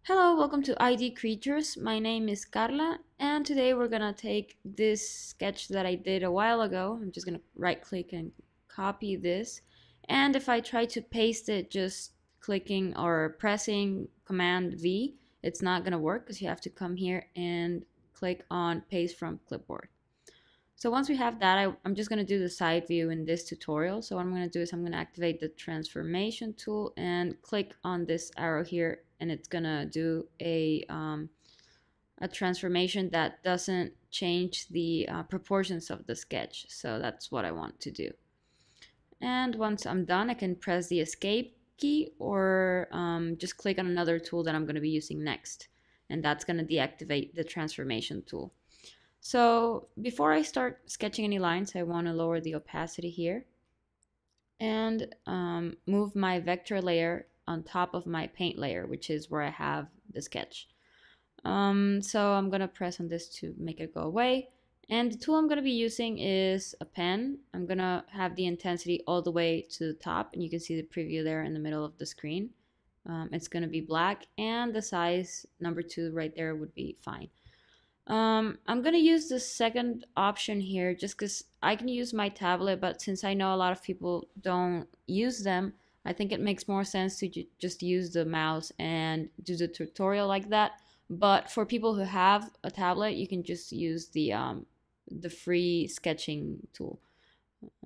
Hello, welcome to ID Creatures. My name is Carla, and today we're gonna take this sketch that I did a while ago. I'm just gonna right click and copy this. And if I try to paste it just clicking or pressing Command V, it's not gonna work because you have to come here and click on Paste from Clipboard. So once we have that, I'm just going to do the side view in this tutorial. So what I'm going to do is I'm going to activate the transformation tool and click on this arrow here, and it's going to do a transformation that doesn't change the proportions of the sketch. So that's what I want to do. And once I'm done, I can press the escape key or just click on another tool that I'm going to be using next. And that's going to deactivate the transformation tool. So before I start sketching any lines, I want to lower the opacity here and move my vector layer on top of my paint layer, which is where I have the sketch. So I'm going to press on this to make it go away. And the tool I'm going to be using is a pen. I'm going to have the intensity all the way to the top, and you can see the preview there in the middle of the screen. It's going to be black, and the size number 2 right there would be fine. I'm gonna use the second option here just because I can use my tablet, but since I know a lot of people don't use them, I think it makes more sense to just use the mouse and do the tutorial like that. But for people who have a tablet, you can just use the free sketching tool.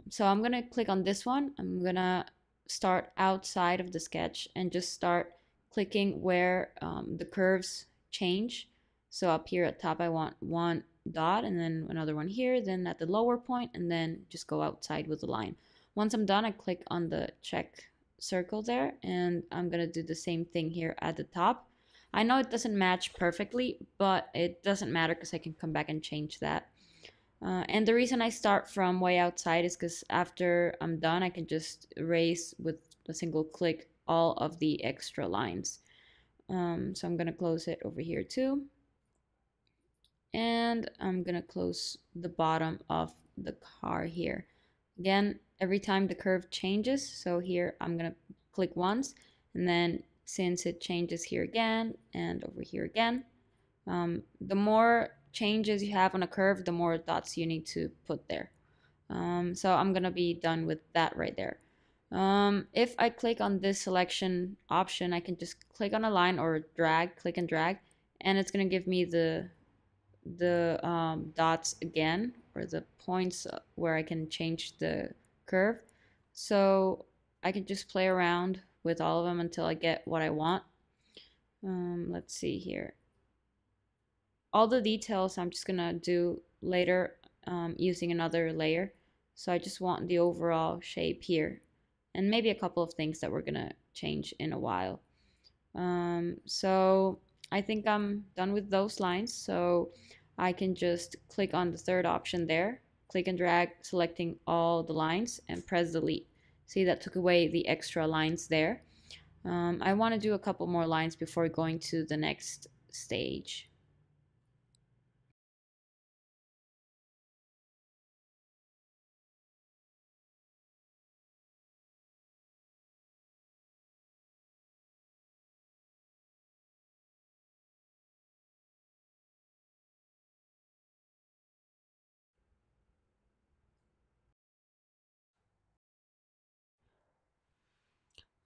So I'm gonna click on this one. I'm gonna start outside of the sketch and just start clicking where the curves change. So up here at top, I want one dot and then another one here, then at the lower point, and then just go outside with the line. Once I'm done, I click on the check circle there, and I'm gonna do the same thing here at the top. I know it doesn't match perfectly, but it doesn't matter because I can come back and change that. And the reason I start from way outside is because after I'm done, I can just erase with a single click all of the extra lines. So I'm gonna close it over here too. And I'm gonna close the bottom of the car here. Again, every time the curve changes, so here I'm gonna click once, and then since it changes here again and over here again, the more changes you have on a curve, the more dots you need to put there. So I'm gonna be done with that right there. If I click on this selection option, I can just click on a line or drag, click and drag, and it's gonna give me the dots again, or the points where I can change the curve. So I can just play around with all of them until I get what I want. Let's see here. All the details I'm just gonna do later using another layer. So I just want the overall shape here, and maybe a couple of things that we're gonna change in a while. So I think I'm done with those lines. So I can just click on the third option there, click and drag, selecting all the lines, and press delete. See, that took away the extra lines there. I want to do a couple more lines before going to the next stage.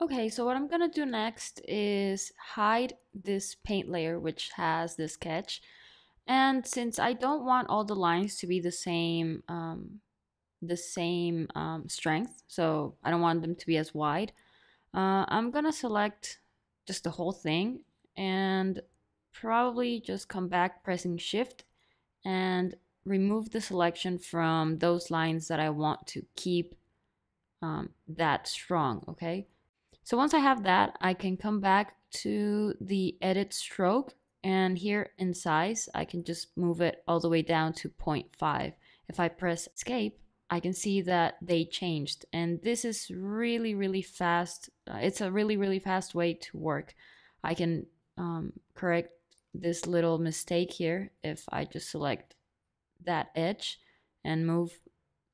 Okay, so what I'm gonna do next is hide this paint layer which has the sketch. And since I don't want all the lines to be the same strength, so I don't want them to be as wide, I'm gonna select just the whole thing and probably just come back pressing shift and remove the selection from those lines that I want to keep that strong, okay? So once I have that, I can come back to the edit stroke, and here in size, I can just move it all the way down to 0.5. If I press escape, I can see that they changed, and this is really, really fast. It's a really, really fast way to work. I can correct this little mistake here if I just select that edge and move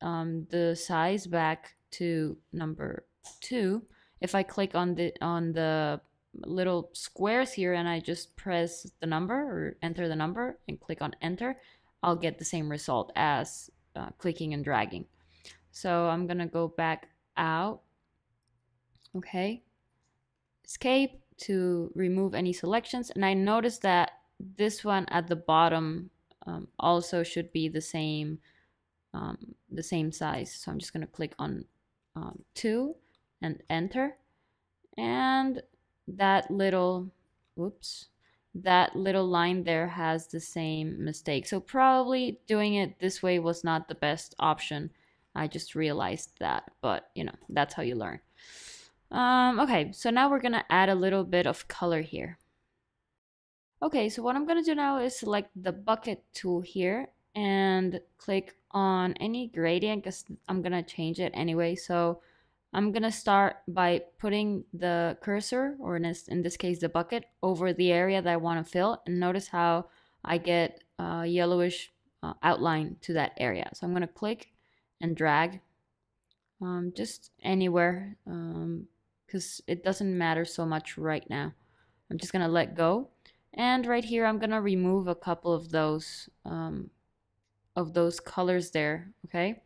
the size back to number 2, if I click on the little squares here and I just press the number or enter the number and click on enter, I'll get the same result as clicking and dragging. So I'm gonna go back out, okay, escape to remove any selections, and I noticed that this one at the bottom also should be the same size. So I'm just gonna click on 2 and enter, and that little line there has the same mistake. So probably doing it this way was not the best option. I just realized that, but you know, that's how you learn. Okay, so now we're gonna add a little bit of color here. Okay, so what I'm gonna do now is select the bucket tool here and click on any gradient because I'm gonna change it anyway. So I'm gonna start by putting the cursor, or in this case the bucket, over the area that I want to fill, and notice how I get a yellowish outline to that area. So I'm gonna click and drag just anywhere because it doesn't matter so much right now. I'm just gonna let go, and right here I'm gonna remove a couple of those colors there. Okay,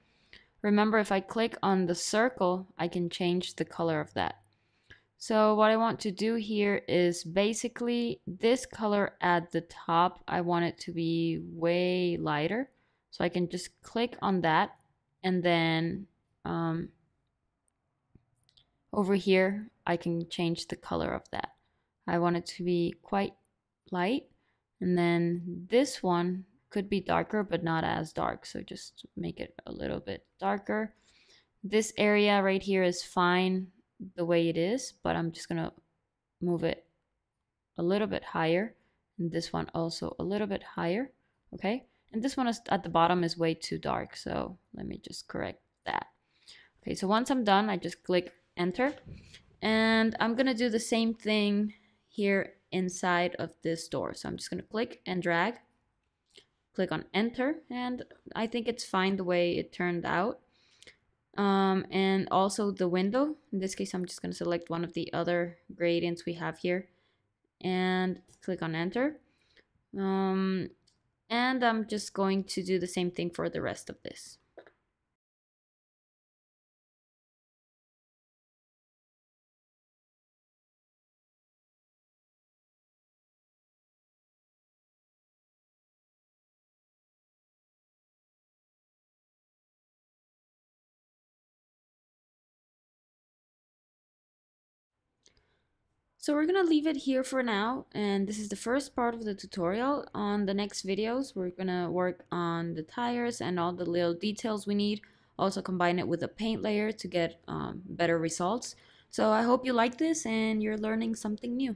remember, if I click on the circle, I can change the color of that. So what I want to do here is basically this color at the top, I want it to be way lighter. So I can just click on that, and then over here I can change the color of that. I want it to be quite light, and then this one could be darker but not as dark, so just make it a little bit darker. This area right here is fine the way it is, but I'm just gonna move it a little bit higher, and this one also a little bit higher. Okay, and this one is at the bottom is way too dark, so let me just correct that. Okay, so once I'm done, I just click enter, and I'm gonna do the same thing here inside of this door. So I'm just gonna click and drag, click on enter, and I think it's fine the way it turned out. And also the window, in this case I'm just going to select one of the other gradients we have here and click on enter. And I'm just going to do the same thing for the rest of this. So we're gonna leave it here for now, and this is the first part of the tutorial. On the next videos, we're gonna work on the tires and all the little details we need. Also combine it with a paint layer to get better results. So I hope you like this and you're learning something new.